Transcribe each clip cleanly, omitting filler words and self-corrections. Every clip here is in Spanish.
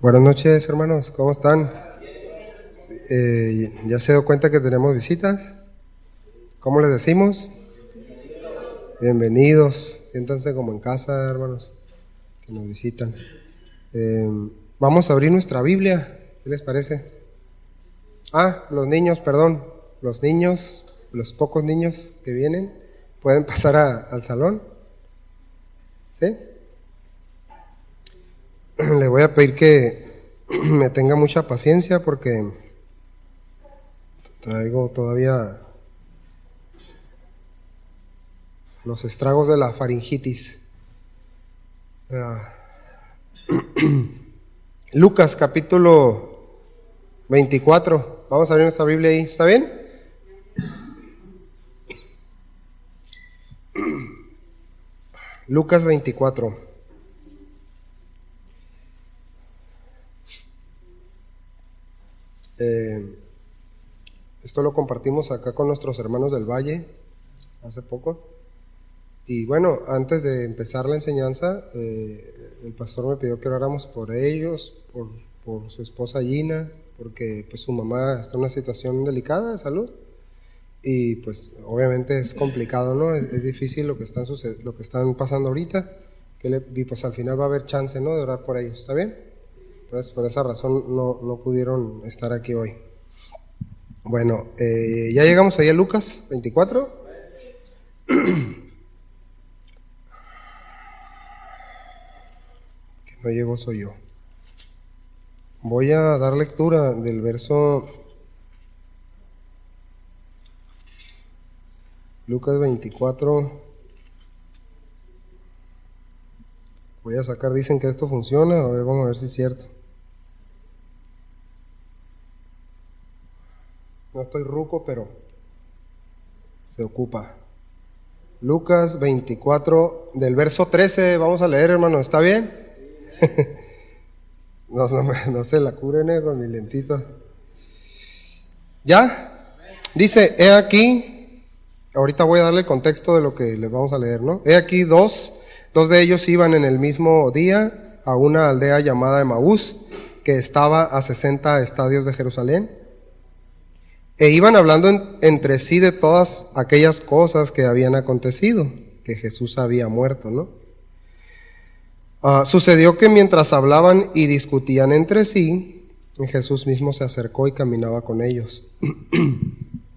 Buenas noches, hermanos, ¿cómo están? ¿Ya se dio cuenta que tenemos visitas? ¿Cómo les decimos? Bienvenidos, siéntanse como en casa, hermanos, que nos visitan. Vamos a abrir nuestra Biblia, ¿qué les parece? Los niños, perdón, los pocos niños que vienen, ¿pueden pasar al salón? ¿Sí? Le voy a pedir que me tenga mucha paciencia porque traigo todavía los estragos de la faringitis. Lucas capítulo 24. Vamos a abrir nuestra Biblia ahí. ¿Está bien? Lucas 24. Esto lo compartimos acá con nuestros hermanos del Valle hace poco. Y bueno, antes de empezar la enseñanza, el pastor me pidió que oráramos por ellos, por su esposa Gina, porque pues su mamá está en una situación delicada de salud. Y pues obviamente es complicado, ¿no? Es difícil lo que están pasando ahorita, y pues al final va a haber chance, ¿no?, de orar por ellos. ¿Está bien? Entonces, por esa razón no pudieron estar aquí hoy. Bueno, ya llegamos ahí a Lucas 24. Que no llegó soy yo. Voy a dar lectura del verso Lucas 24. Voy a sacar, dicen que esto funciona, a ver, vamos a ver si es cierto. No estoy ruco, pero se ocupa. Lucas 24, del verso 13, vamos a leer, hermano, ¿está bien? No se la curen con mi lentito. ¿Ya? Dice, he aquí, ahorita voy a darle el contexto de lo que les vamos a leer, ¿no? He aquí dos de ellos iban en el mismo día a una aldea llamada Emaús, que estaba a 60 estadios de Jerusalén. E iban hablando entre sí de todas aquellas cosas que habían acontecido, que Jesús había muerto, ¿no? Sucedió que mientras hablaban y discutían entre sí, Jesús mismo se acercó y caminaba con ellos.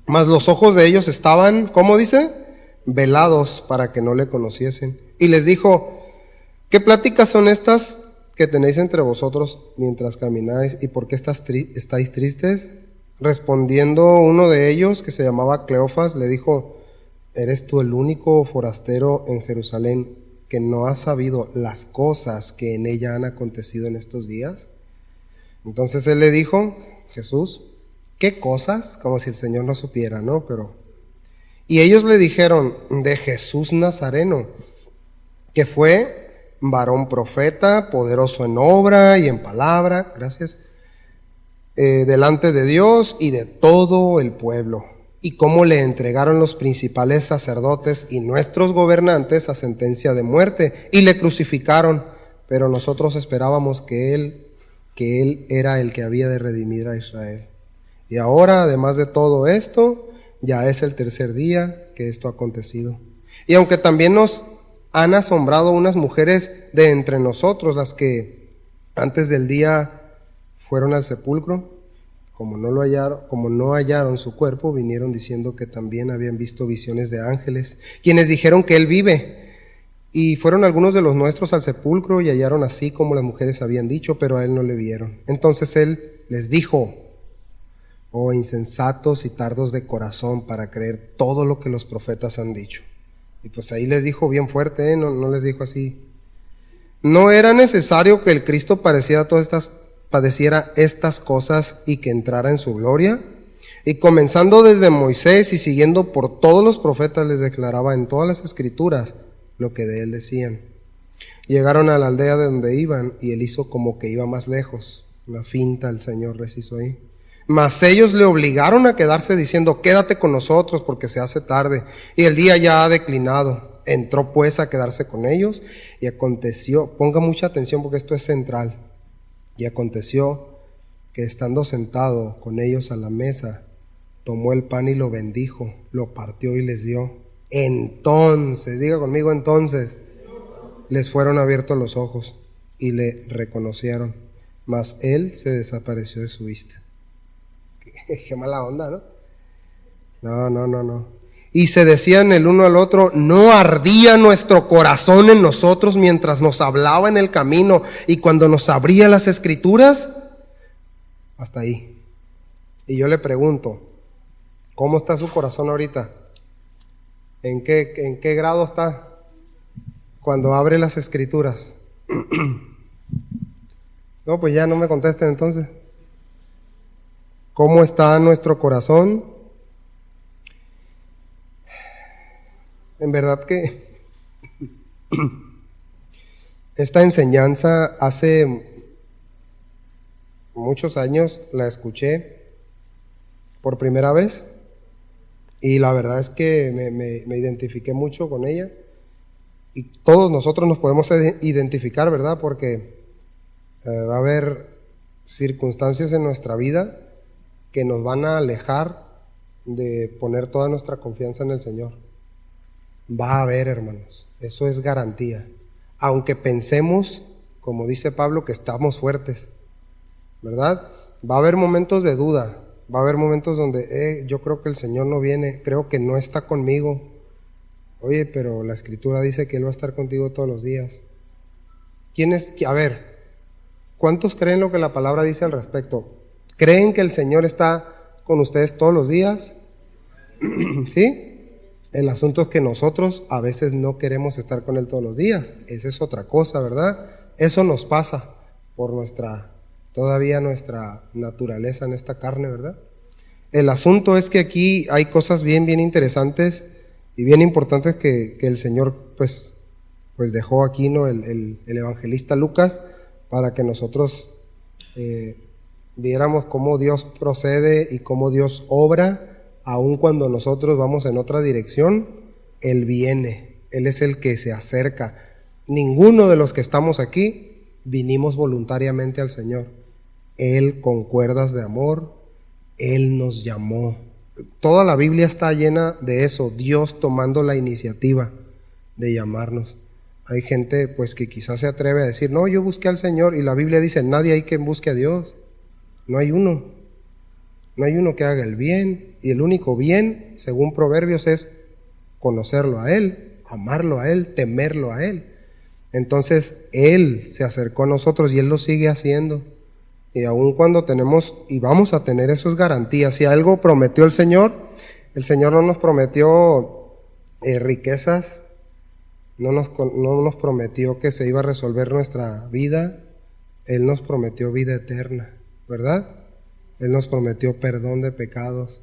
Mas los ojos de ellos estaban, ¿cómo dice?, velados para que no le conociesen. Y les dijo, ¿qué pláticas son estas que tenéis entre vosotros mientras camináis? ¿Y por qué estáis tristes? Respondiendo uno de ellos, que se llamaba Cleofas, le dijo, ¿eres tú el único forastero en Jerusalén que no has sabido las cosas que en ella han acontecido en estos días? Entonces él le dijo, Jesús, ¿qué cosas? Como si el Señor no supiera, ¿no? Y ellos le dijeron, de Jesús Nazareno, que fue varón profeta, poderoso en obra y en palabra, gracias, delante de Dios y de todo el pueblo, y cómo le entregaron los principales sacerdotes y nuestros gobernantes a sentencia de muerte, y le crucificaron, pero nosotros esperábamos que él era el que había de redimir a Israel. Y ahora, además de todo esto, ya es el tercer día que esto ha acontecido. Y aunque también nos han asombrado unas mujeres de entre nosotros, las que antes del día fueron al sepulcro, como no hallaron su cuerpo, vinieron diciendo que también habían visto visiones de ángeles, quienes dijeron que él vive. Y fueron algunos de los nuestros al sepulcro y hallaron así como las mujeres habían dicho, pero a él no le vieron. Entonces él les dijo, oh insensatos y tardos de corazón para creer todo lo que los profetas han dicho. Y pues ahí les dijo bien fuerte, no les dijo así. ¿No era necesario que el Cristo padeciera estas cosas y que entrara en su gloria? Y comenzando desde Moisés y siguiendo por todos los profetas, les declaraba en todas las escrituras lo que de él decían. Llegaron a la aldea de donde iban y él hizo como que iba más lejos. Una finta el Señor les hizo ahí. Mas ellos le obligaron a quedarse diciendo, quédate con nosotros porque se hace tarde y el día ya ha declinado. Entró pues a quedarse con ellos y aconteció, ponga mucha atención porque esto es central. Y aconteció que estando sentado con ellos a la mesa, tomó el pan y lo bendijo, lo partió y les dio. Entonces, diga conmigo, entonces, les fueron abiertos los ojos y le reconocieron, mas él se desapareció de su vista. Qué mala onda, ¿no? No. Y se decían el uno al otro, ¿no ardía nuestro corazón en nosotros mientras nos hablaba en el camino y cuando nos abría las escrituras? Hasta ahí. Y yo le pregunto, ¿cómo está su corazón ahorita? ¿En qué grado está cuando abre las escrituras? No, pues ya no me contesten entonces. ¿Cómo está nuestro corazón? En verdad que esta enseñanza hace muchos años la escuché por primera vez y la verdad es que me identifiqué mucho con ella y todos nosotros nos podemos identificar, ¿verdad? Porque va a haber circunstancias en nuestra vida que nos van a alejar de poner toda nuestra confianza en el Señor. Va a haber, hermanos, eso es garantía. Aunque pensemos, como dice Pablo, que estamos fuertes, ¿verdad? Va a haber momentos de duda, va a haber momentos donde yo creo que el Señor no viene, creo que no está conmigo. Oye, pero la Escritura dice que Él va a estar contigo todos los días. A ver, ¿cuántos creen lo que la palabra dice al respecto? ¿Creen que el Señor está con ustedes todos los días? ¿Sí? El asunto es que nosotros a veces no queremos estar con Él todos los días. Esa es otra cosa, ¿verdad? Eso nos pasa por todavía nuestra naturaleza en esta carne, ¿verdad? El asunto es que aquí hay cosas bien interesantes y bien importantes que el Señor pues dejó aquí, ¿no? El evangelista Lucas, para que nosotros viéramos cómo Dios procede y cómo Dios obra. Aun cuando nosotros vamos en otra dirección, Él viene, Él es el que se acerca. Ninguno de los que estamos aquí vinimos voluntariamente al Señor. Él, con cuerdas de amor, Él nos llamó. Toda la Biblia está llena de eso, Dios tomando la iniciativa de llamarnos. Hay gente pues que quizás se atreve a decir, no, yo busqué al Señor, y la Biblia dice, nadie hay quien busque a Dios. No hay uno que haga el bien, y el único bien, según Proverbios, es conocerlo a Él, amarlo a Él, temerlo a Él. Entonces Él se acercó a nosotros y Él lo sigue haciendo. Y aun cuando tenemos, y vamos a tener, eso es garantía. Si algo prometió el Señor no nos prometió riquezas, no nos prometió que se iba a resolver nuestra vida. Él nos prometió vida eterna, ¿verdad? Él nos prometió perdón de pecados.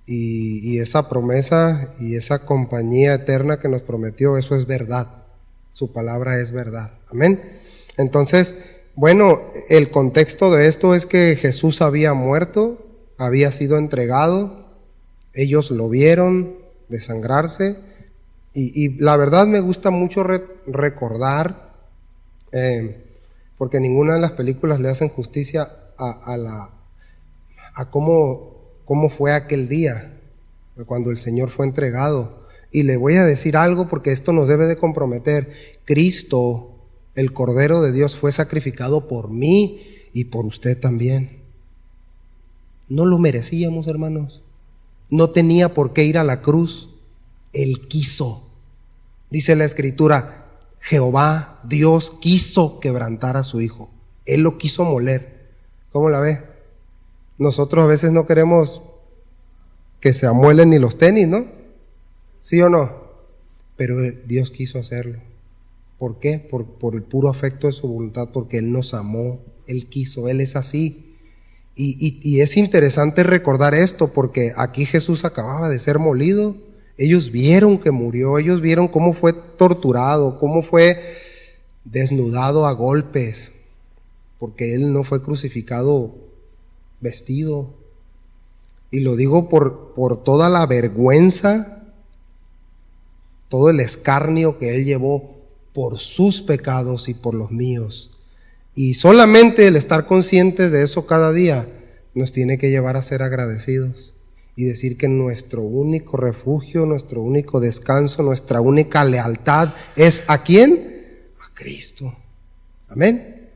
Y esa promesa y esa compañía eterna que nos prometió, eso es verdad. Su palabra es verdad. Amén. Entonces, bueno, el contexto de esto es que Jesús había muerto, había sido entregado, ellos lo vieron desangrarse, y la verdad me gusta mucho recordar, porque ninguna de las películas le hacen justicia a cómo fue aquel día, cuando el Señor fue entregado. Y le voy a decir algo porque esto nos debe de comprometer. Cristo, el Cordero de Dios, fue sacrificado por mí y por usted también. No lo merecíamos, hermanos. No tenía por qué ir a la cruz. Él quiso. Dice la Escritura, Jehová, Dios, quiso quebrantar a su Hijo. Él lo quiso moler. ¿Cómo la ve? Nosotros a veces no queremos que se amuelen ni los tenis, ¿no? ¿Sí o no? Pero Dios quiso hacerlo. ¿Por qué? Por el puro afecto de su voluntad, porque Él nos amó, Él quiso, Él es así. Y es interesante recordar esto, porque aquí Jesús acababa de ser molido. Ellos vieron que murió, ellos vieron cómo fue torturado, cómo fue desnudado a golpes, porque Él no fue crucificado vestido. Y lo digo por toda la vergüenza, todo el escarnio que Él llevó por sus pecados y por los míos. Y solamente el estar conscientes de eso cada día nos tiene que llevar a ser agradecidos y decir que nuestro único refugio, nuestro único descanso, nuestra única lealtad es ¿a quién? A Cristo. Amén.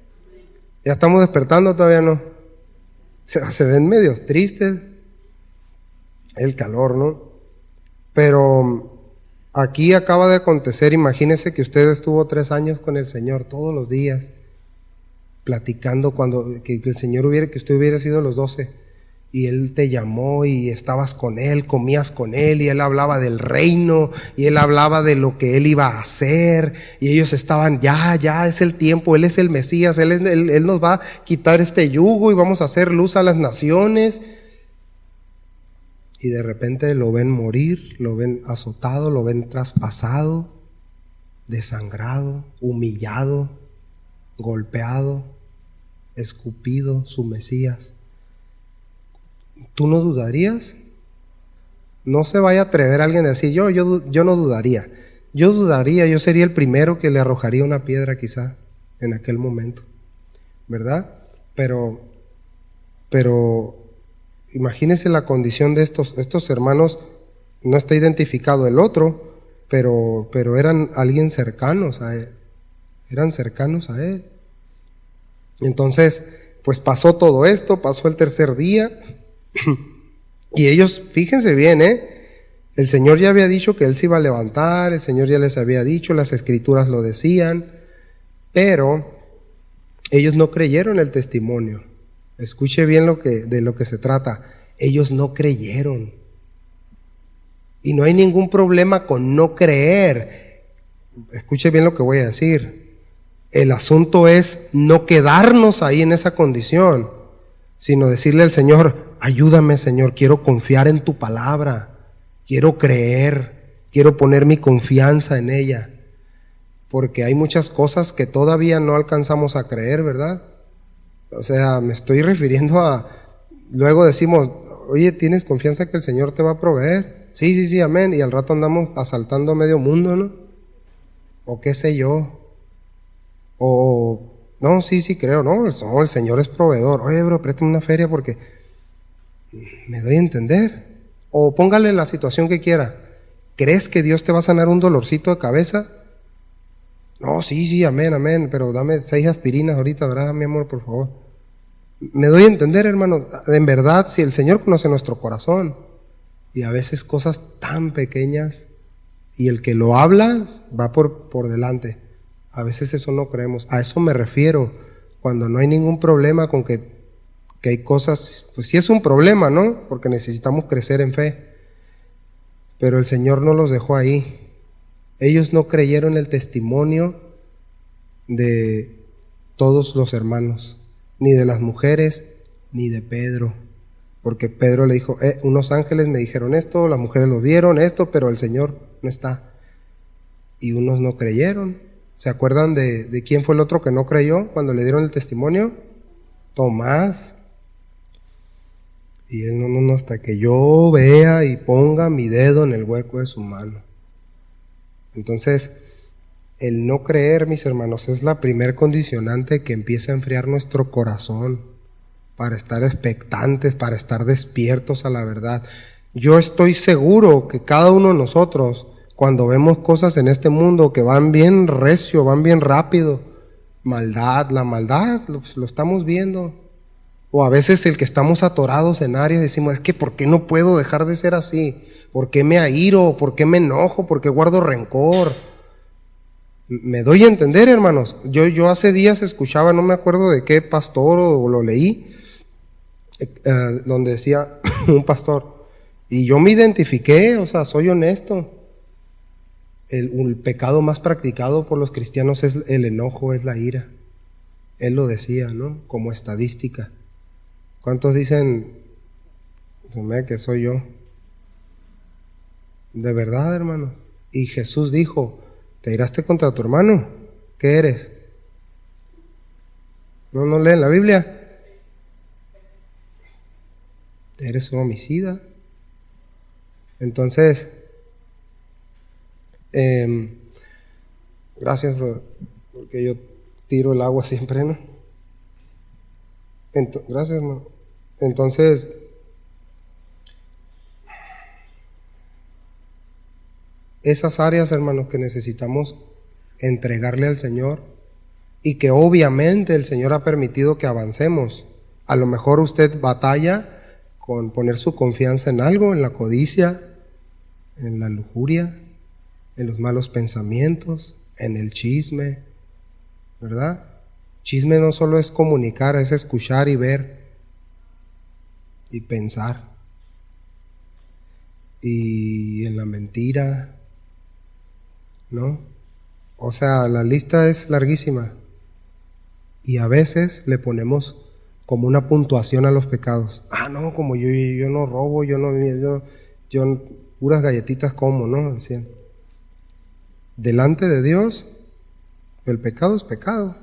¿Ya estamos despertando? Todavía no. Se ven medios tristes. El calor, ¿no? Pero aquí acaba de acontecer, imagínese que usted estuvo 3 años con el Señor todos los días, platicando que el Señor que usted hubiera sido los 12, y Él te llamó y estabas con Él, comías con Él, y Él hablaba del reino, y Él hablaba de lo que Él iba a hacer, y ellos estaban, ya es el tiempo, Él es el Mesías, Él nos va a quitar este yugo y vamos a hacer luz a las naciones. Y de repente lo ven morir, lo ven azotado, lo ven traspasado, desangrado, humillado, golpeado, escupido, su Mesías. ¿Tú no dudarías? No se vaya a atrever alguien a decir, yo no dudaría. Yo dudaría, yo sería el primero que le arrojaría una piedra quizá en aquel momento, ¿verdad? Pero imagínense la condición de estos hermanos. No está identificado el otro, pero eran alguien cercanos a él. Eran cercanos a él. Entonces, pues pasó todo esto, pasó el 3er día. Y ellos, fíjense bien, el Señor ya había dicho que Él se iba a levantar, el Señor ya les había dicho, las Escrituras lo decían, pero ellos no creyeron el testimonio. Escuche bien de lo que se trata. Ellos no creyeron. Y no hay ningún problema con no creer. Escuche bien lo que voy a decir. El asunto es no quedarnos ahí en esa condición, sino decirle al Señor, ayúdame Señor, quiero confiar en tu palabra, quiero creer, quiero poner mi confianza en ella. Porque hay muchas cosas que todavía no alcanzamos a creer, ¿verdad? O sea, me estoy refiriendo a, luego decimos, oye, ¿tienes confianza que el Señor te va a proveer? Sí, amén. Y al rato andamos asaltando a medio mundo, ¿no? O qué sé yo. O, no, sí creo, no, el Señor es proveedor. Oye, bro, préstame una feria porque me doy a entender. O póngale la situación que quiera. ¿Crees que Dios te va a sanar un dolorcito de cabeza? No, sí, amén, pero dame 6 aspirinas ahorita, ¿verdad, mi amor, por favor? Me doy a entender, hermano. En verdad, si el Señor conoce nuestro corazón, y a veces cosas tan pequeñas, y el que lo habla va por delante. A veces eso no creemos. A eso me refiero, cuando no hay ningún problema con que hay cosas, pues sí es un problema, ¿no? Porque necesitamos crecer en fe. Pero el Señor no los dejó ahí. Ellos no creyeron el testimonio de todos los hermanos, ni de las mujeres, ni de Pedro. Porque Pedro le dijo, unos ángeles me dijeron esto, las mujeres lo vieron, esto, pero el Señor no está. Y unos no creyeron. ¿Se acuerdan de quién fue el otro que no creyó cuando le dieron el testimonio? Tomás. Y él, no, hasta que yo vea y ponga mi dedo en el hueco de su mano. Entonces, el no creer, mis hermanos, es la primer condicionante que empieza a enfriar nuestro corazón para estar expectantes, para estar despiertos a la verdad. Yo estoy seguro que cada uno de nosotros, cuando vemos cosas en este mundo que van bien recio, van bien rápido, la maldad, lo estamos viendo. O a veces el que estamos atorados en áreas decimos, es que ¿por qué no puedo dejar de ser así? ¿Por qué me airo? ¿Por qué me enojo? ¿Por qué guardo rencor? Me doy a entender, hermanos. Yo hace días escuchaba, no me acuerdo de qué pastor o lo leí, donde decía un pastor, y yo me identifiqué, o sea, soy honesto. El pecado más practicado por los cristianos es el enojo, es la ira. Él lo decía, ¿no? Como estadística. ¿Cuántos dicen, se me ve que soy yo? De verdad, hermano. Y Jesús dijo, ¿te iraste contra tu hermano? ¿Qué eres? ¿No leen la Biblia? Eres un homicida. Entonces, gracias, brother, porque yo tiro el agua siempre, ¿no? Gracias, hermano. Entonces, esas áreas, hermanos, que necesitamos entregarle al Señor y que obviamente el Señor ha permitido que avancemos. A lo mejor usted batalla con poner su confianza en algo, en la codicia, en la lujuria, en los malos pensamientos, en el chisme, ¿verdad? Chisme no solo es comunicar, es escuchar y ver y pensar. Y en la mentira, ¿no? O sea, la lista es larguísima. Y a veces le ponemos como una puntuación a los pecados. Ah, no, como yo no robo, yo puras galletitas como, ¿no? Decían. Delante de Dios, el pecado es pecado.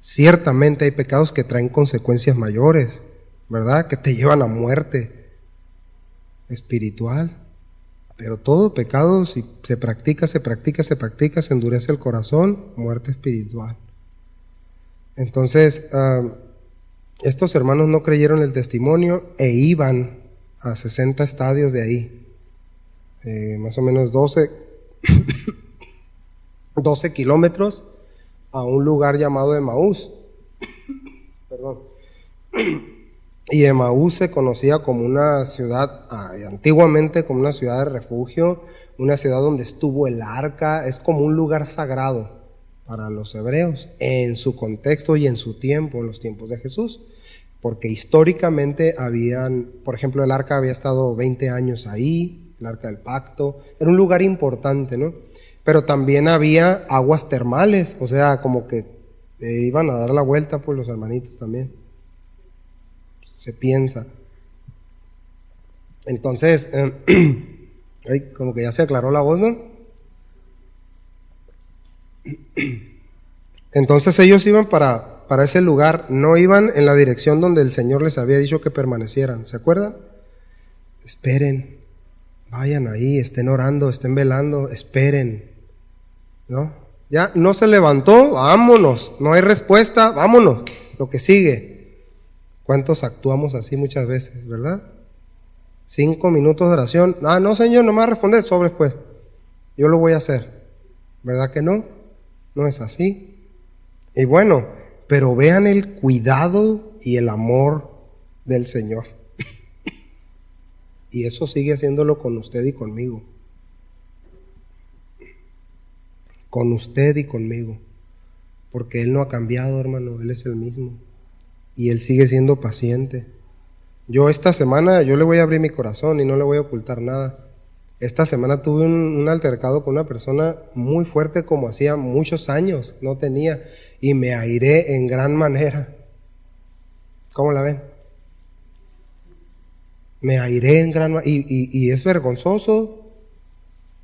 Ciertamente hay pecados que traen consecuencias mayores, ¿verdad? Que te llevan a muerte espiritual. Pero todo pecado, si se practica, se endurece el corazón, muerte espiritual. Entonces, estos hermanos no creyeron el testimonio e iban a 60 estadios de ahí, más o menos 12 kilómetros a un lugar llamado Emaús. Perdón. Y Emaús se conocía como una ciudad, antiguamente como una ciudad de refugio, una ciudad donde estuvo el arca, es como un lugar sagrado para los hebreos, en su contexto y en su tiempo, en los tiempos de Jesús, porque históricamente por ejemplo, el arca había estado 20 años ahí, el arca del pacto, era un lugar importante, ¿no? Pero también había aguas termales, o sea, como que iban a dar la vuelta por los hermanitos también, se piensa. Entonces, como que ya se aclaró la voz, ¿no? Entonces ellos iban para ese lugar, no iban en la dirección donde el Señor les había dicho que permanecieran, ¿se acuerdan? Esperen, vayan ahí, estén orando, estén velando, esperen, ¿no? Ya no se levantó, vámonos, no hay respuesta, vámonos, lo que sigue. ¿Cuántos actuamos así muchas veces, verdad? 5 minutos de oración, no Señor, no me va a responder, sobres pues, yo lo voy a hacer, ¿verdad que no? No es así. Y bueno, pero vean el cuidado y el amor del Señor. Y eso sigue haciéndolo con usted y conmigo. Con usted y conmigo. Porque Él no ha cambiado, hermano, Él es el mismo. Y Él sigue siendo paciente. Yo esta semana, yo le voy a abrir mi corazón y no le voy a ocultar nada. Esta semana tuve un altercado con una persona muy fuerte como hacía muchos años no tenía, y me airé en gran manera. ¿Cómo la ven? Me airé en gran manera y es vergonzoso.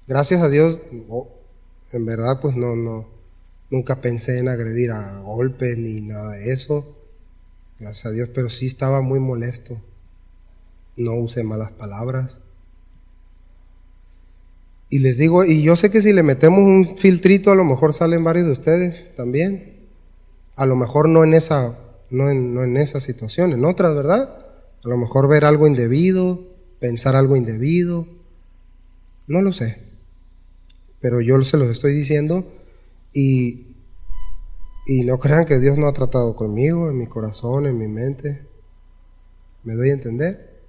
Gracias a Dios, en verdad pues nunca pensé en agredir a golpes ni nada de eso. Gracias a Dios, pero sí estaba muy molesto. No usé malas palabras. Y les digo, y yo sé que si le metemos un filtrito, a lo mejor salen varios de ustedes también. A lo mejor no en esa situación, en otras, ¿verdad? A lo mejor ver algo indebido, pensar algo indebido. No lo sé. Pero yo se los estoy diciendo y no crean que Dios no ha tratado conmigo, en mi corazón, en mi mente. ¿Me doy a entender?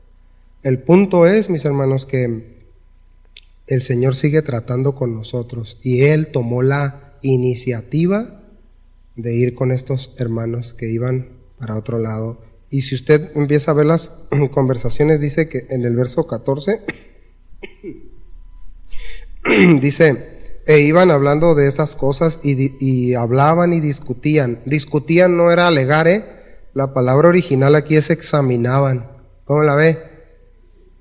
El punto es, mis hermanos, que el Señor sigue tratando con nosotros y Él tomó la iniciativa de ir con estos hermanos que iban para otro lado. Y si usted empieza a ver las conversaciones, dice que en el verso 14 dice, iban hablando de estas cosas y hablaban y discutían. Discutían no era alegar, la palabra original aquí es examinaban. ¿Cómo la ve?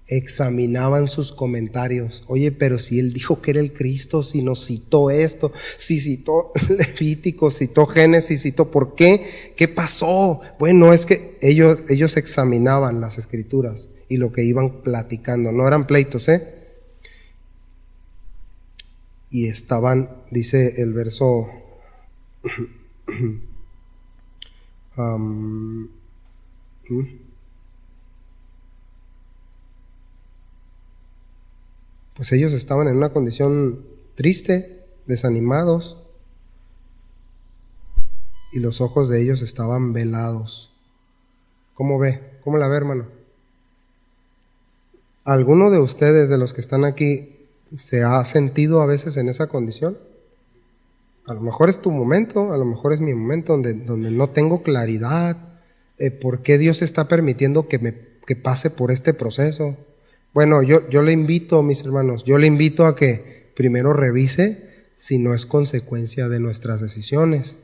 Examinaban sus comentarios. Oye, pero si él dijo que era el Cristo, si nos citó esto, si citó Levítico, citó Génesis, citó ¿por qué? ¿Qué pasó? Bueno, es que ellos examinaban las escrituras y lo que iban platicando, no eran pleitos, y estaban, dice el verso Pues ellos estaban en una condición triste, desanimados, y los ojos de ellos estaban velados. ¿Cómo ve? ¿Cómo la ve, hermano? ¿Alguno de ustedes, de los que están aquí, se ha sentido a veces en esa condición? A lo mejor es tu momento, a lo mejor es mi momento donde no tengo claridad. ¿Por qué Dios está permitiendo que pase por este proceso? Bueno, yo le invito, mis hermanos, yo le invito a que primero revise si no es consecuencia de nuestras decisiones.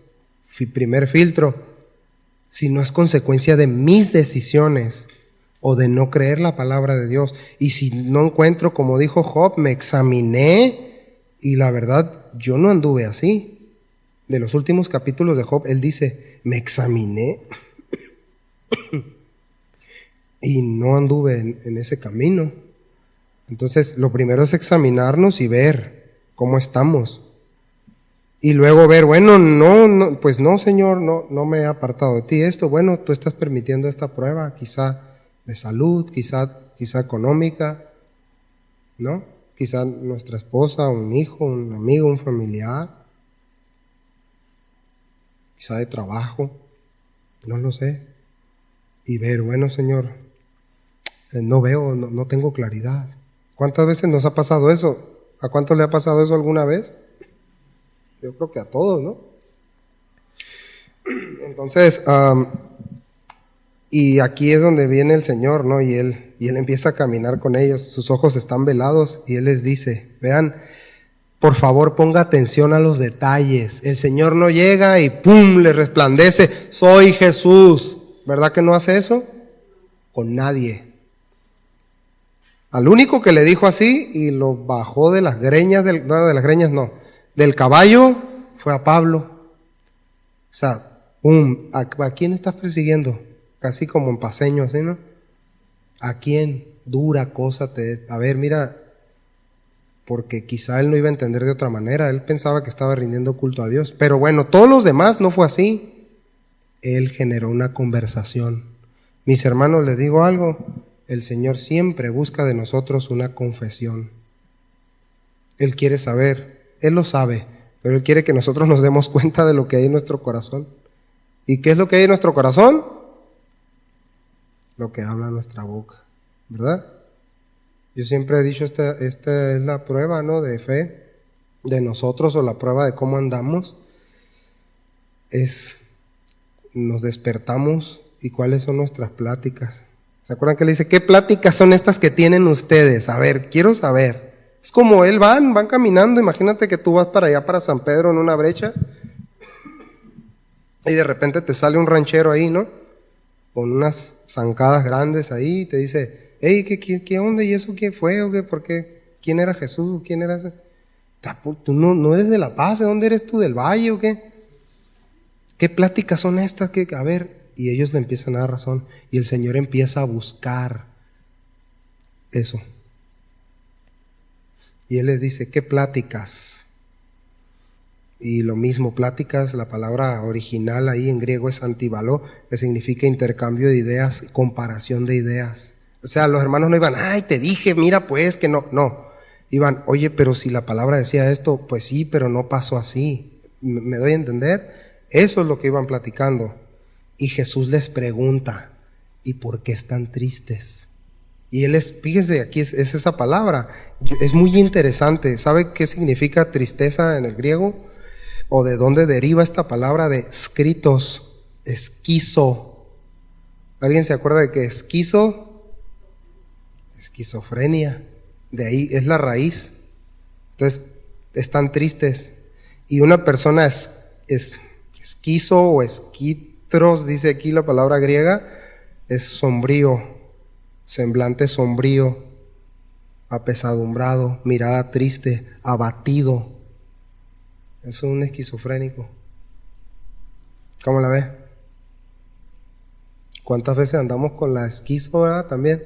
Primer filtro, si no es consecuencia de mis decisiones o de no creer la palabra de Dios. Y si no encuentro, como dijo Job, me examiné y la verdad, yo no anduve así. De los últimos capítulos de Job, él dice, me examiné y no anduve en ese camino. Entonces, lo primero es examinarnos y ver cómo estamos. Y luego ver, bueno, pues no, Señor, no me he apartado de ti esto. Bueno, tú estás permitiendo esta prueba, quizá de salud, quizá económica, ¿no? Quizá nuestra esposa, un hijo, un amigo, un familiar, quizá de trabajo, no lo sé. Y ver, bueno, Señor, no veo, no tengo claridad. ¿Cuántas veces nos ha pasado eso? ¿A cuánto le ha pasado eso alguna vez? Yo creo que a todos, ¿no? Entonces, y aquí es donde viene el Señor, ¿no? Y él empieza a caminar con ellos, sus ojos están velados y Él les dice, vean, por favor ponga atención a los detalles. El Señor no llega y ¡pum!, le resplandece, soy Jesús. ¿Verdad que no hace eso? Con nadie. Al único que le dijo así y lo bajó de las greñas, del caballo, fue a Pablo. O sea, ¿a quién estás persiguiendo? Casi como en paseño, así, ¿no? ¿A quién? Dura cosa te es. A ver, mira, porque quizá él no iba a entender de otra manera, él pensaba que estaba rindiendo culto a Dios. Pero bueno, todos los demás no fue así. Él generó una conversación. Mis hermanos, les digo algo, el Señor siempre busca de nosotros una confesión. Él quiere saber. Él lo sabe, pero Él quiere que nosotros nos demos cuenta de lo que hay en nuestro corazón. ¿Y qué es lo que hay en nuestro corazón? Lo que habla nuestra boca, ¿verdad? Yo siempre he dicho, esta es la prueba, ¿no?, de fe de nosotros, o la prueba de cómo andamos. Nos despertamos y cuáles son nuestras pláticas. ¿Se acuerdan que le dice, qué pláticas son estas que tienen ustedes? A ver, quiero saber. Es como él van caminando, imagínate que tú vas para allá, para San Pedro, en una brecha, y de repente te sale un ranchero ahí, ¿no? Con unas zancadas grandes ahí, y te dice, hey, ¿qué onda? ¿Y eso qué fue? ¿O qué? ¿Por qué? ¿Quién era Jesús? ¿Quién era ese? ¿Tú no eres de La Paz? ¿De dónde eres tú? ¿Del Valle o qué? ¿Qué pláticas son estas? A ver, y ellos le empiezan a dar razón, y el Señor empieza a buscar eso. Y Él les dice, ¿qué pláticas? Y lo mismo, pláticas, la palabra original ahí en griego es antibaló, que significa intercambio de ideas, comparación de ideas. O sea, los hermanos no iban, ay, te dije, mira pues, que no. Iban, oye, pero si la palabra decía esto, pues sí, pero no pasó así. ¿Me doy a entender? Eso es lo que iban platicando. Y Jesús les pregunta, ¿y por qué están tristes? Y fíjese, aquí es esa palabra, es muy interesante. ¿Sabe qué significa tristeza en el griego? ¿O de dónde deriva esta palabra de escritos? Esquizo. ¿Alguien se acuerda de que esquizo? Esquizofrenia. De ahí es la raíz. Entonces, están tristes. Y una persona esquizo o esquitros, dice aquí la palabra griega, es sombrío, semblante sombrío, apesadumbrado, mirada triste, abatido. Es un esquizofrénico. ¿Cómo la ves? ¿Cuántas veces andamos con la esquizo, verdad? También.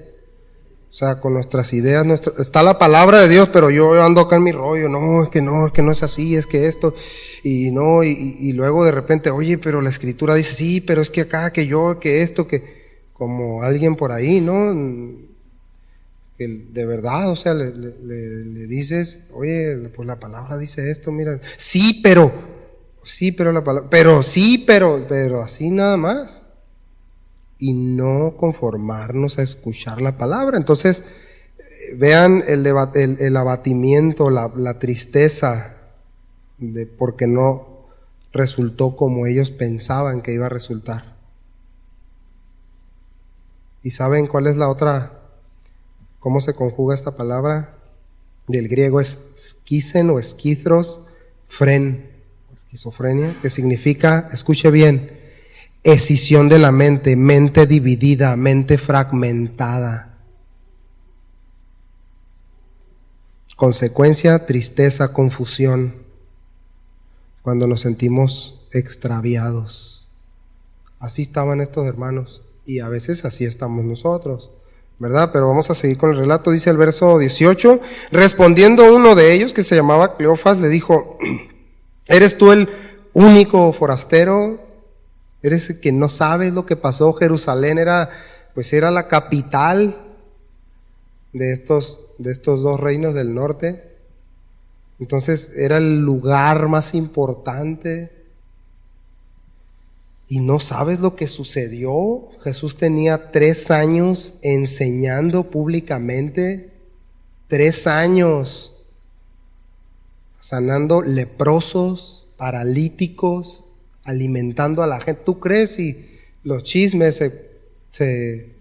O sea, con nuestras ideas, está la palabra de Dios, pero yo ando acá en mi rollo, no es así, es que esto, y luego de repente, oye, pero la Escritura dice, sí, pero es que acá, que yo, que esto, que... como alguien por ahí, ¿no? Que de verdad, o sea, le dices, oye, pues la palabra dice esto, mira, sí, pero la palabra, pero así nada más. Y no conformarnos a escuchar la palabra. Entonces, vean el abatimiento, la tristeza de porque no resultó como ellos pensaban que iba a resultar. ¿Y saben cuál es la otra? ¿Cómo se conjuga esta palabra? Del griego es skisen o esquithros, esquizofrenia, que significa, escuche bien, escisión de la mente dividida, mente fragmentada. Consecuencia, tristeza, confusión, cuando nos sentimos extraviados. Así estaban estos hermanos y a veces así estamos nosotros, ¿verdad? Pero vamos a seguir con el relato. Dice el verso 18, respondiendo uno de ellos que se llamaba Cleofas, le dijo, ¿eres tú el único forastero? ¿Eres el que no sabes lo que pasó? Jerusalén era la capital de estos dos reinos del norte. Entonces era el lugar más importante. ¿Y no sabes lo que sucedió? Jesús tenía 3 años enseñando públicamente, 3 años sanando leprosos, paralíticos, alimentando a la gente. ¿Tú crees si los chismes se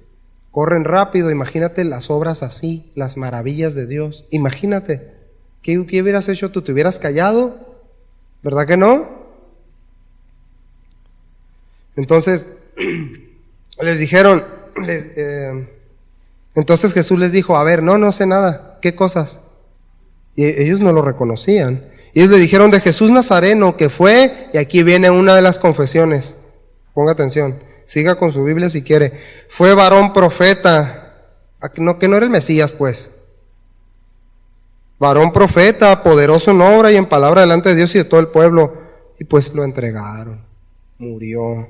corren rápido? Imagínate las obras así, las maravillas de Dios. Imagínate, ¿qué hubieras hecho tú? ¿Te hubieras callado? ¿Verdad que no? Entonces, les dijeron, entonces Jesús les dijo, a ver, no sé nada, ¿qué cosas? Y ellos no lo reconocían. Y ellos le dijeron de Jesús Nazareno que fue, y aquí viene una de las confesiones. Ponga atención, siga con su Biblia si quiere. Fue varón profeta, que no era el Mesías pues. Varón profeta, poderoso en obra y en palabra delante de Dios y de todo el pueblo. Y pues lo entregaron, murió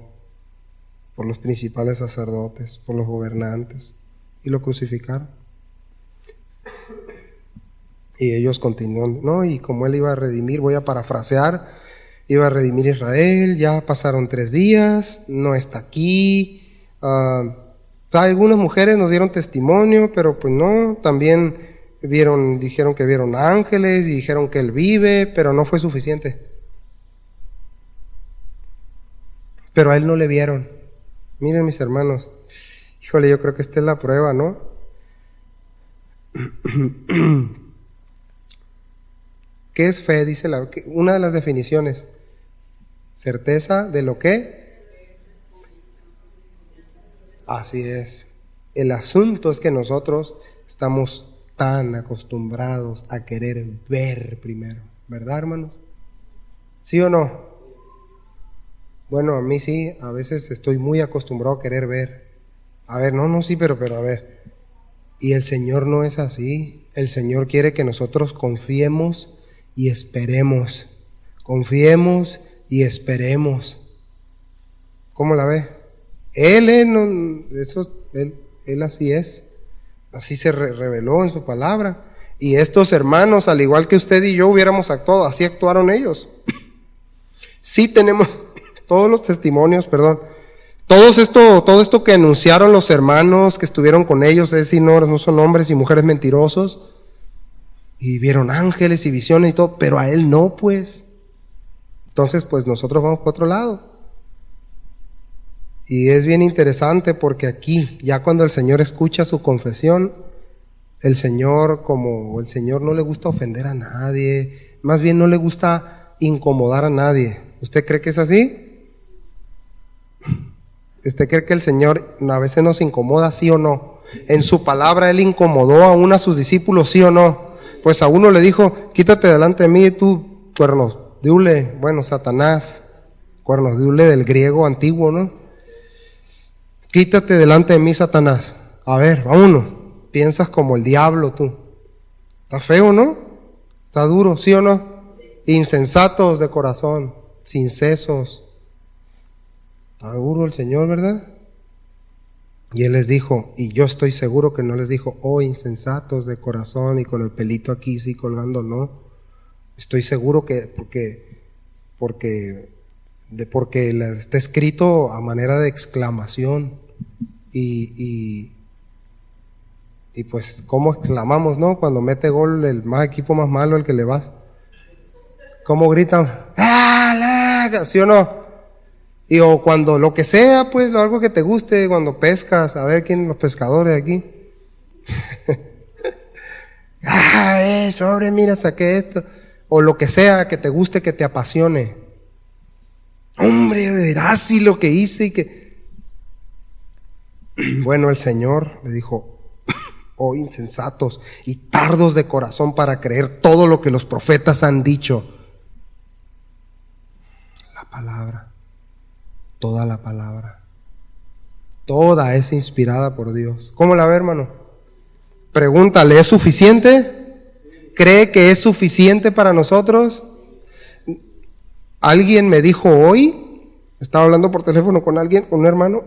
por los principales sacerdotes, por los gobernantes, y lo crucificaron. Y ellos continúan, ¿no? Y como él iba a redimir, voy a parafrasear, iba a redimir Israel, ya pasaron 3 días, no está aquí. Algunas mujeres nos dieron testimonio, pero pues no, también dijeron que vieron ángeles y dijeron que él vive, pero no fue suficiente. Pero a él no le vieron. Miren mis hermanos, híjole, yo creo que esta es la prueba, ¿no? ¿Qué es fe? Dice una de las definiciones. Certeza de lo que. Así es. El asunto es que nosotros estamos tan acostumbrados a querer ver primero, ¿verdad, hermanos? ¿Sí o no? Bueno, a mí sí, a veces estoy muy acostumbrado a querer ver. A ver, sí, pero a ver. Y el Señor no es así. El Señor quiere que nosotros confiemos y esperemos. Confiemos y esperemos. ¿Cómo la ve? Él así es. Así se reveló en su palabra. Y estos hermanos, al igual que usted y yo hubiéramos actuado, así actuaron ellos. Sí tenemos todos los testimonios, todo esto que anunciaron los hermanos que estuvieron con ellos, es decir, no son hombres y mujeres mentirosos, y vieron ángeles y visiones y todo, pero a él no, pues. Entonces, pues nosotros vamos por otro lado. Y es bien interesante porque aquí, ya cuando el Señor escucha su confesión, el Señor no le gusta ofender a nadie, más bien no le gusta incomodar a nadie. ¿Usted cree que es así? ¿Usted cree que el Señor a veces nos incomoda, sí o no? En su palabra Él incomodó aún a sus discípulos, sí o no. Pues a uno le dijo, quítate delante de mí, tú, cuernos de hule, Satanás, cuernos de hule del griego antiguo, ¿no? Quítate delante de mí, Satanás. A ver, a uno, piensas como el diablo tú. Está feo, ¿no? Está duro, ¿sí o no? Insensatos de corazón, sin sesos. Está duro el Señor, ¿verdad? Y él les dijo, y yo estoy seguro que no les dijo, oh insensatos de corazón y con el pelito aquí sí colgando, no. Estoy seguro que porque está escrito a manera de exclamación. Y pues, ¿cómo exclamamos, no? Cuando mete gol el equipo más malo, el que le vas. ¿Cómo gritan? ¡Ah, ¿sí o no? Y o cuando lo que sea, pues, algo que te guste, cuando pescas, a ver quién los pescadores aquí. Sobre, mira, saqué esto. O lo que sea que te guste, que te apasione. Hombre, verás si lo que hice y que... Bueno, el Señor le dijo, oh insensatos y tardos de corazón para creer todo lo que los profetas han dicho. La palabra, toda la palabra, toda es inspirada por Dios. ¿Cómo la ve, hermano? Pregúntale, ¿es suficiente? ¿Cree que es suficiente para nosotros? Alguien me dijo hoy, estaba hablando por teléfono con alguien, con un hermano,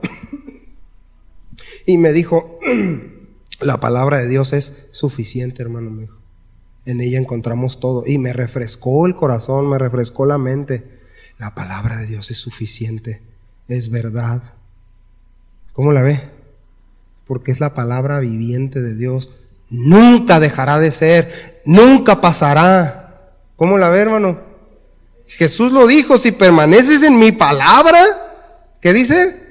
y me dijo, la palabra de Dios es suficiente, hermano, me dijo. En ella encontramos todo. Y me refrescó el corazón, me refrescó la mente. La palabra de Dios es suficiente, es verdad. ¿Cómo la ve? Porque es la palabra viviente de Dios. Nunca dejará de ser, nunca pasará. ¿Cómo la ve, hermano? Jesús lo dijo, si permaneces en mi palabra, ¿qué dice?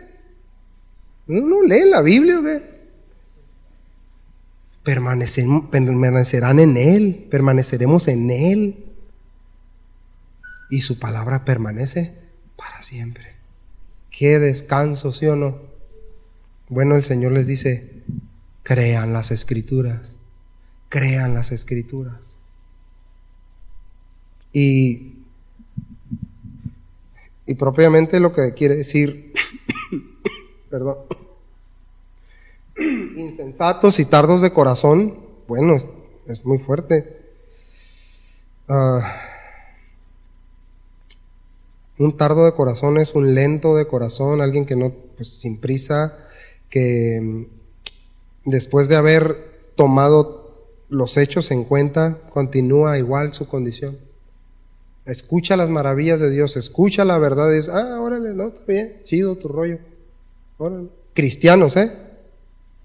¿No leen la Biblia o qué? Permanecerán en Él, permaneceremos en Él. Y su palabra permanece para siempre. Qué descanso, ¿sí o no? Bueno, el Señor les dice, crean las Escrituras, crean las Escrituras. Y propiamente lo que quiere decir, perdón, insensatos y tardos de corazón, bueno, es muy fuerte. Un tardo de corazón es un lento de corazón, alguien que no, pues sin prisa, que después de haber tomado los hechos en cuenta, continúa igual su condición. Escucha las maravillas de Dios, escucha la verdad de Dios. Órale, no, está bien, chido tu rollo. Órale. Cristianos,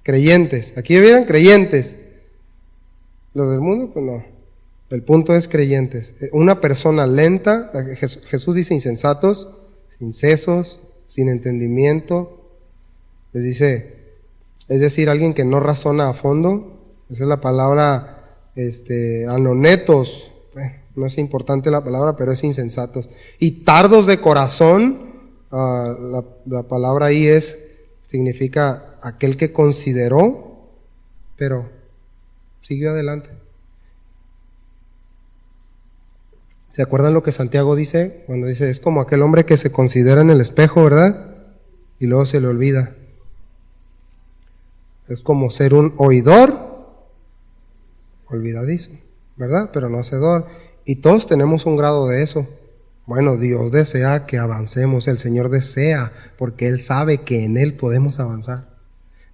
creyentes. Aquí vieran creyentes. Los del mundo, pues no. El punto es creyentes. Una persona lenta, Jesús dice insensatos, sin sesos, sin entendimiento. Les dice, es decir, alguien que no razona a fondo. Esa es la palabra, anonetos. No es importante la palabra, pero es insensatos. Y tardos de corazón, la palabra ahí significa aquel que consideró, pero siguió adelante. ¿Se acuerdan lo que Santiago dice? Cuando dice, es como aquel hombre que se considera en el espejo, ¿verdad? Y luego se le olvida. Es como ser un oidor olvidadizo, ¿verdad? Pero no hacedor. Y todos tenemos un grado de eso. Bueno, Dios desea que avancemos, el Señor desea, porque Él sabe que en Él podemos avanzar.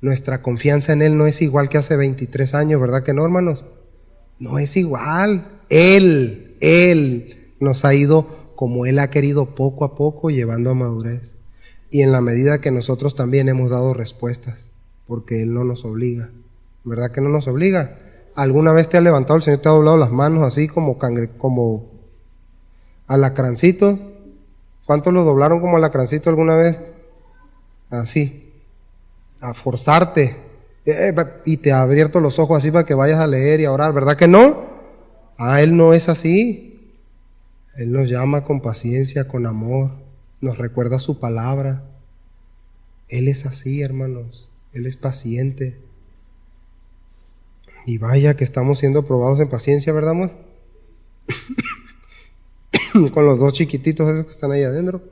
Nuestra confianza en Él no es igual que hace 23 años, ¿verdad que no, hermanos? No es igual. Él nos ha ido como Él ha querido, poco a poco, llevando a madurez. Y en la medida que nosotros también hemos dado respuestas, porque Él no nos obliga. ¿Verdad que no nos obliga? ¿Alguna vez te ha levantado el Señor, te ha doblado las manos así como alacrancito? ¿Cuántos lo doblaron como alacrancito alguna vez? Así, a forzarte, y te ha abierto los ojos así para que vayas a leer y a orar, ¿verdad que no? Él no es así. Él nos llama con paciencia, con amor, nos recuerda su palabra. Él es así, hermanos, Él es paciente. Y vaya que estamos siendo probados en paciencia, ¿verdad, amor? Con los dos chiquititos esos que están ahí adentro.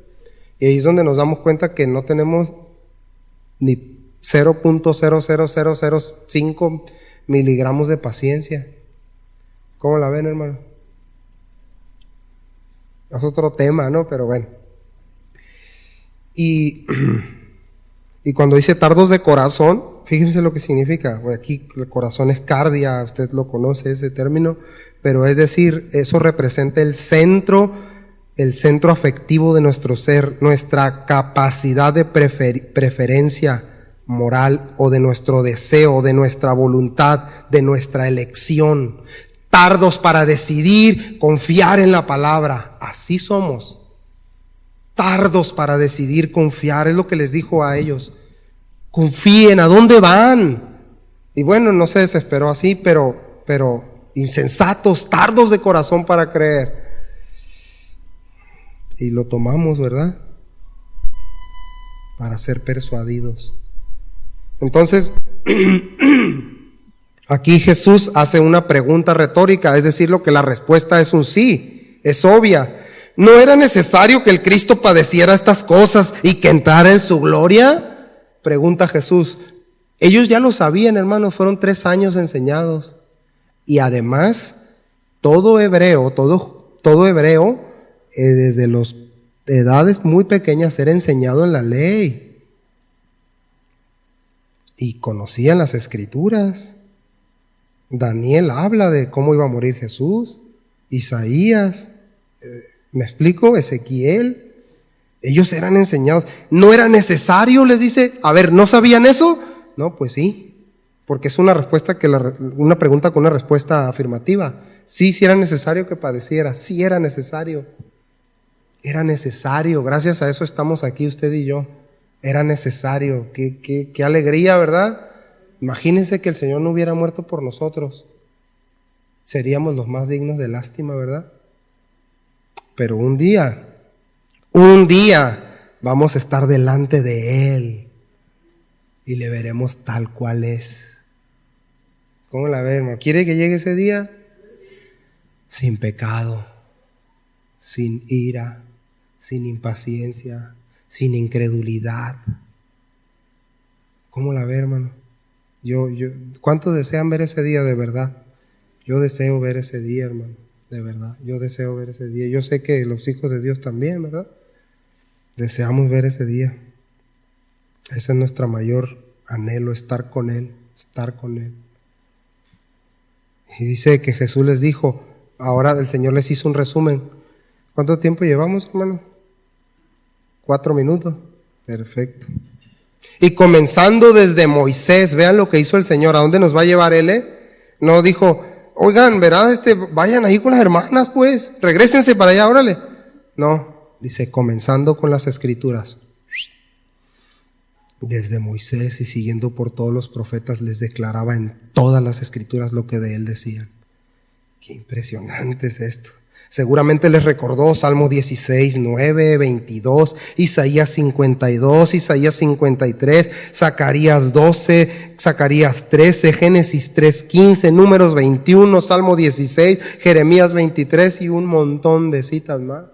Y ahí es donde nos damos cuenta que no tenemos ni 0.00005 miligramos de paciencia. ¿Cómo la ven, hermano? Es otro tema, ¿no? Pero bueno. Y Y cuando dice tardos de corazón, fíjense lo que significa. Aquí el corazón es cardia, usted lo conoce ese término, pero es decir, eso representa el centro afectivo de nuestro ser, nuestra capacidad de preferencia moral o de nuestro deseo, de nuestra voluntad, de nuestra elección. Tardos para decidir, confiar en la palabra. Así somos. Tardos para decidir, confiar, es lo que les dijo a ellos. Confíen, ¿a dónde van? Y bueno, no se desesperó así, pero insensatos, tardos de corazón para creer. Y lo tomamos, ¿verdad? Para ser persuadidos. Entonces, aquí Jesús hace una pregunta retórica, es decir, lo que la respuesta es un sí, es obvia. ¿No era necesario que el Cristo padeciera estas cosas y que entrara en su gloria? Pregunta Jesús. Ellos ya lo sabían, hermanos, fueron 3 años enseñados. Y además, todo hebreo, desde las edades muy pequeñas era enseñado en la ley. Y conocían las escrituras. Daniel habla de cómo iba a morir Jesús. Isaías, ¿me explico? Ezequiel. Ellos eran enseñados. No era necesario, les dice. A ver, ¿no sabían eso? No, pues sí. Porque es una respuesta una pregunta con una respuesta afirmativa. Sí era necesario que padeciera. Sí era necesario. Era necesario. Gracias a eso estamos aquí usted y yo. Era necesario. Qué alegría, ¿verdad? Imagínense que el Señor no hubiera muerto por nosotros. Seríamos los más dignos de lástima, ¿verdad? Pero un día vamos a estar delante de Él y le veremos tal cual es. ¿Cómo la ve, hermano? ¿Quiere que llegue ese día? Sin pecado, sin ira, sin impaciencia, sin incredulidad. ¿Cómo la ve, hermano? ¿Cuántos desean ver ese día de verdad? Yo deseo ver ese día, hermano, de verdad. Yo deseo ver ese día. Yo sé que los hijos de Dios también, ¿verdad? Deseamos ver ese día. Ese es nuestro mayor anhelo, estar con Él, estar con Él. Y dice que Jesús les dijo, ahora el Señor les hizo un resumen. ¿Cuánto tiempo llevamos, hermano? 4 minutos. Perfecto. Y comenzando desde Moisés, vean lo que hizo el Señor. ¿A dónde nos va a llevar Él? No dijo, oigan, ¿verdad? Vayan ahí con las hermanas, pues. Regrésense para allá, órale. No, dice, comenzando con las escrituras. Desde Moisés y siguiendo por todos los profetas, les declaraba en todas las escrituras lo que de Él decían. Qué impresionante es esto. Seguramente les recordó Salmo 16, 9, 22, Isaías 52, Isaías 53, Zacarías 12, Zacarías 13, Génesis 3, 15, Números 21, Salmo 16, Jeremías 23 y un montón de citas más.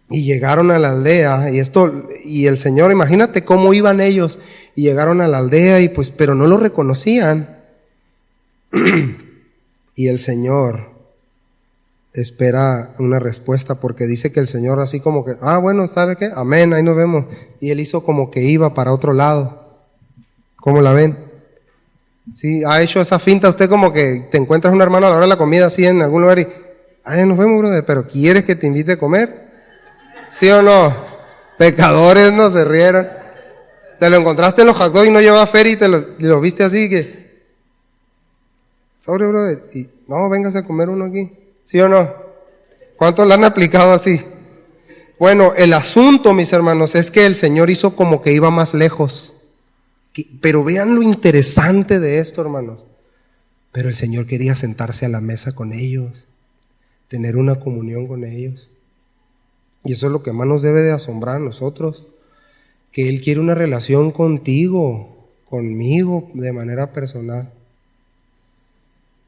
Y llegaron a la aldea y el Señor, imagínate cómo iban ellos, y llegaron a la aldea y pero no lo reconocían. Y el Señor espera una respuesta porque dice que el Señor así como que, bueno, ¿sabe qué? Amén, ahí nos vemos. Y Él hizo como que iba para otro lado. ¿Cómo la ven? Sí, ha hecho esa finta usted como que te encuentras un hermano a la hora de la comida así en algún lugar y, nos vemos, brother, pero ¿quieres que te invite a comer? ¿Sí o no? Pecadores, no se rieron. Te lo encontraste en los hot dogs y no llevaba feria y lo viste así que, sobre, brother, y no, véngase a comer uno aquí. ¿Sí o no? ¿Cuántos la han aplicado así? Bueno, el asunto, mis hermanos, es que el Señor hizo como que iba más lejos. Pero vean lo interesante de esto, hermanos. Pero el Señor quería sentarse a la mesa con ellos, tener una comunión con ellos. Y eso es lo que más nos debe de asombrar a nosotros. Que Él quiere una relación contigo, conmigo, de manera personal.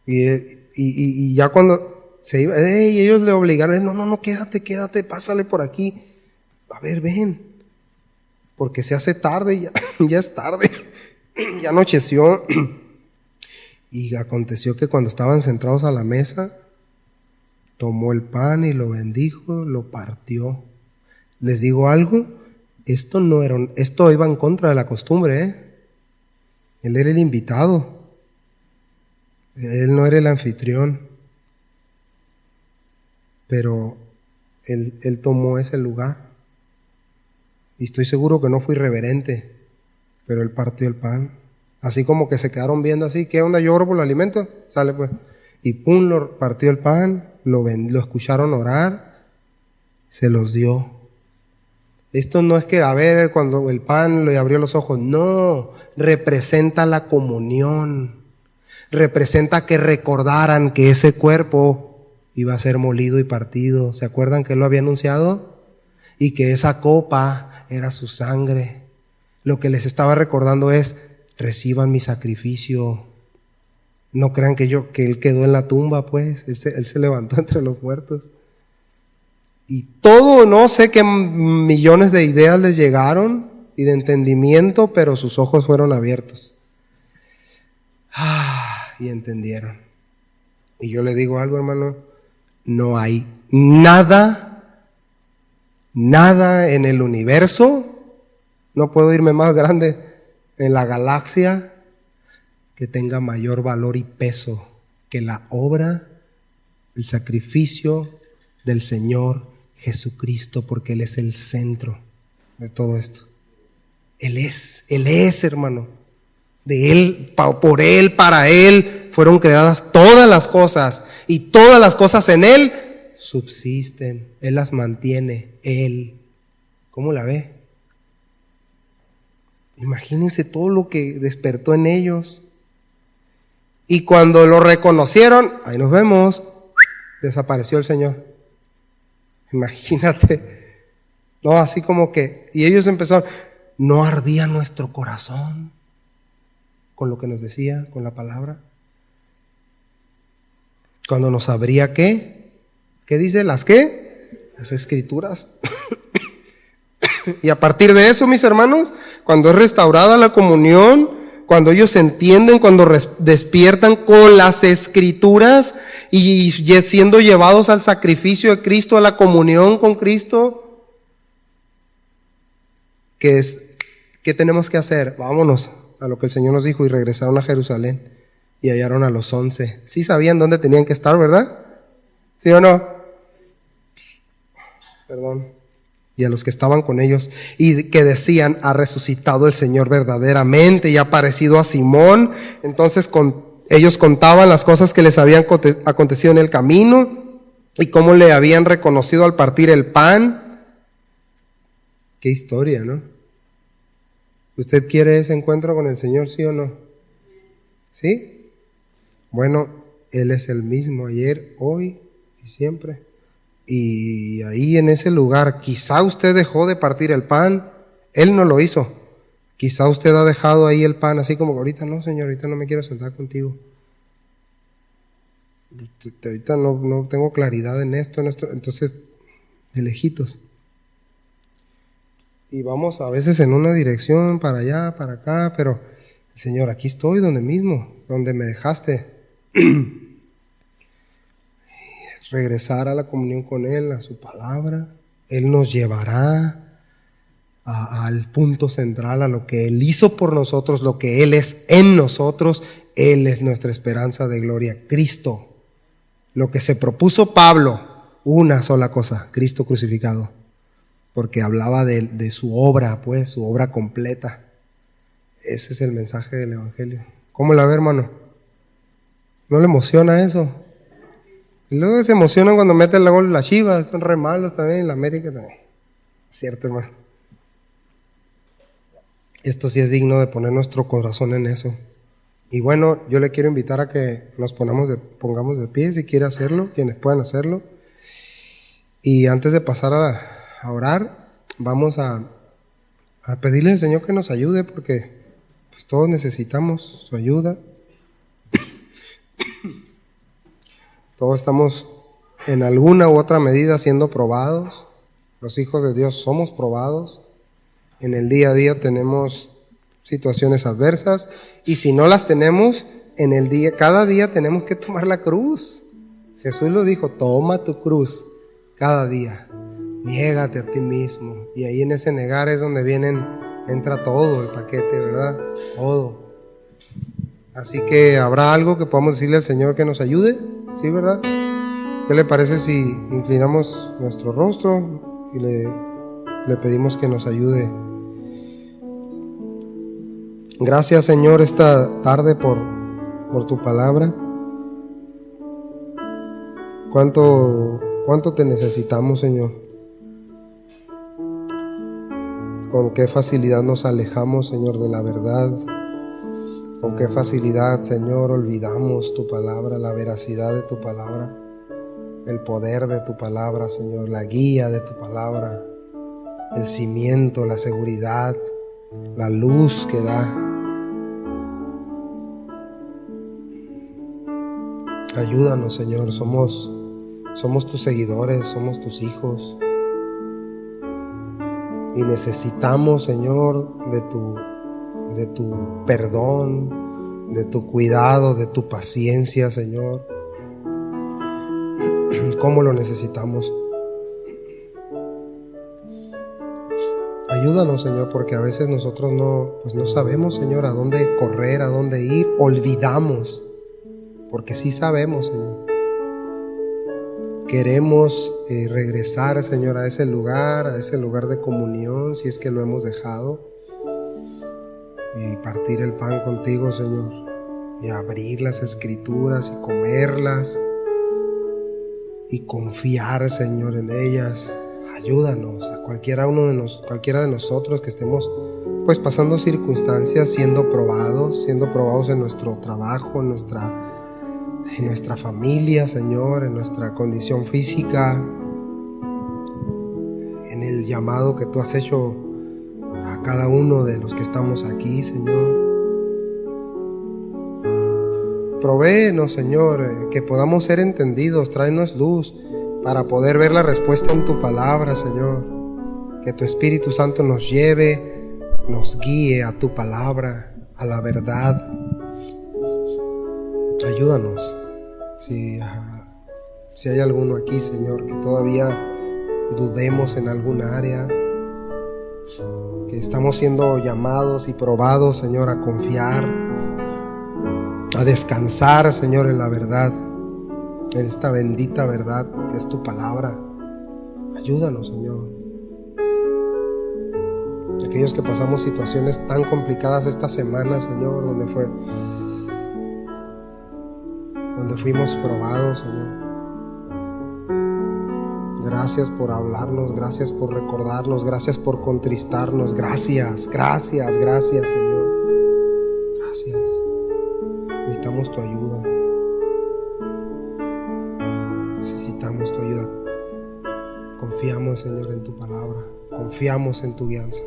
Y ya cuando se iba, ellos le obligaron, no, quédate, pásale por aquí. A ver, ven. Porque se hace tarde, ya es tarde. Ya anocheció. Y aconteció que cuando estaban sentados a la mesa, tomó el pan y lo bendijo, lo partió. Les digo algo, Esto iba en contra de la costumbre, ¿eh? Él era el invitado. Él no era el anfitrión. Pero él tomó ese lugar. Y estoy seguro que no fue irreverente, pero él partió el pan. Así como que se quedaron viendo así, ¿qué onda? Yo oro por el alimento. Sale pues. Y pum, partió el pan, lo escucharon orar, se los dio. Esto no es que, a ver, cuando el pan le abrió los ojos, no, representa la comunión, representa que recordaran que ese cuerpo iba a ser molido y partido. ¿Se acuerdan que él lo había anunciado? Y que esa copa era su sangre. Lo que les estaba recordando es, reciban mi sacrificio. No crean que él quedó en la tumba, pues, él se levantó entre los muertos. Y todo, no sé qué millones de ideas les llegaron y de entendimiento, pero sus ojos fueron abiertos. Y entendieron. Y yo le digo algo, hermano, no hay nada en el universo, no puedo irme más grande, en la galaxia, que tenga mayor valor y peso que la obra, el sacrificio del Señor Jesucristo, porque Él es el centro de todo esto. Él es, hermano. De Él, por Él, para Él, fueron creadas todas las cosas, y todas las cosas en Él subsisten. Él las mantiene, Él. ¿Cómo la ve? Imagínense todo lo que despertó en ellos. Y cuando lo reconocieron, ahí nos vemos, desapareció el Señor. Imagínate, no, así como que, y ellos empezaron, ¿no ardía nuestro corazón con lo que nos decía, con la palabra? Cuando nos abría, ¿qué? ¿Qué dice? ¿Las qué? Las escrituras. Y a partir de eso, mis hermanos, cuando es restaurada la comunión, cuando ellos entienden, cuando despiertan con las escrituras y siendo llevados al sacrificio de Cristo, a la comunión con Cristo, ¿qué tenemos que hacer? Vámonos a lo que el Señor nos dijo, y regresaron a Jerusalén y hallaron a los 11. Sí sabían dónde tenían que estar, ¿verdad? ¿Sí o no? Perdón. Y a los que estaban con ellos, y que decían, ha resucitado el Señor verdaderamente y ha aparecido a Simón. Entonces ellos contaban las cosas que les habían acontecido en el camino y cómo le habían reconocido al partir el pan. Qué historia, ¿no? ¿Usted quiere ese encuentro con el Señor, sí o no? ¿Sí? Bueno, Él es el mismo ayer, hoy y siempre. Y ahí en ese lugar, quizá usted dejó de partir el pan, Él no lo hizo. Quizá usted ha dejado ahí el pan, así como, ahorita no, Señor, ahorita no me quiero sentar contigo. Ahorita no tengo claridad en esto, entonces, de lejitos. Y vamos a veces en una dirección, para allá, para acá, pero el Señor, aquí estoy, donde mismo, donde me dejaste. Regresar a la comunión con Él, a su palabra. Él nos llevará al punto central, a lo que Él hizo por nosotros, lo que Él es en nosotros. Él es nuestra esperanza de gloria, Cristo. Lo que se propuso Pablo, una sola cosa, Cristo crucificado, porque hablaba de su obra, pues, su obra completa. Ese es el mensaje del Evangelio. ¿Cómo la ve, hermano? ¿No le emociona eso? Y luego se emocionan cuando meten el gol las Chivas, son re malos también, la América también. Cierto, hermano. Esto sí es digno de poner nuestro corazón en eso. Y bueno, yo le quiero invitar a que nos pongamos de pie, si quiere hacerlo, quienes puedan hacerlo. Y antes de pasar a orar, vamos a pedirle al Señor que nos ayude, porque pues, todos necesitamos su ayuda. Todos estamos en alguna u otra medida siendo probados. Los hijos de Dios somos probados. En el día a día tenemos situaciones adversas, y si no las tenemos, cada día tenemos que tomar la cruz. Jesús lo dijo, toma tu cruz cada día. Niégate a ti mismo. Y ahí en ese negar es donde entra todo el paquete, ¿verdad? Todo. Así que habrá algo que podamos decirle al Señor que nos ayude, ¿sí, verdad? ¿Qué le parece si inclinamos nuestro rostro y le pedimos que nos ayude? Gracias, Señor, esta tarde por tu palabra. ¿Cuánto te necesitamos, Señor? Con qué facilidad nos alejamos, Señor, de la verdad. Con qué facilidad, Señor, olvidamos tu palabra, la veracidad de tu palabra, el poder de tu palabra, Señor, la guía de tu palabra, el cimiento, la seguridad, la luz que da. Ayúdanos, Señor, somos tus seguidores, somos tus hijos. Y necesitamos, Señor, de tu perdón, de tu cuidado, de tu paciencia, Señor. ¿Cómo lo necesitamos? Ayúdanos, Señor, porque a veces nosotros no sabemos, Señor, a dónde correr, a dónde ir. Olvidamos, porque sí sabemos, Señor. Queremos regresar, Señor, a ese lugar de comunión, si es que lo hemos dejado, y partir el pan contigo, Señor, y abrir las escrituras y comerlas y confiar, Señor, en ellas. Ayúdanos a cualquiera de nosotros que estemos pues pasando circunstancias, siendo probados en nuestro trabajo, en nuestra familia, Señor, en nuestra condición física, en el llamado que tú has hecho a cada uno de los que estamos aquí, Señor. Provéenos, Señor, que podamos ser entendidos, tráenos luz para poder ver la respuesta en tu palabra, Señor. Que tu Espíritu Santo nos lleve, nos guíe a tu palabra, a la verdad. Ayúdanos. Si hay alguno aquí, Señor, que todavía dudemos en alguna área, que estamos siendo llamados y probados, Señor, a confiar, a descansar, Señor, en la verdad, en esta bendita verdad que es tu palabra. Ayúdanos, Señor. Aquellos que pasamos situaciones tan complicadas esta semana, Señor, donde fuimos probados, Señor. Gracias por hablarnos, gracias por recordarnos, gracias por contristarnos. Gracias, Señor. Gracias. Necesitamos tu ayuda. Necesitamos tu ayuda. Confiamos, Señor, en tu palabra. Confiamos en tu guianza.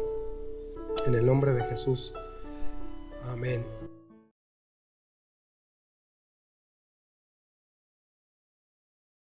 En el nombre de Jesús. Amén.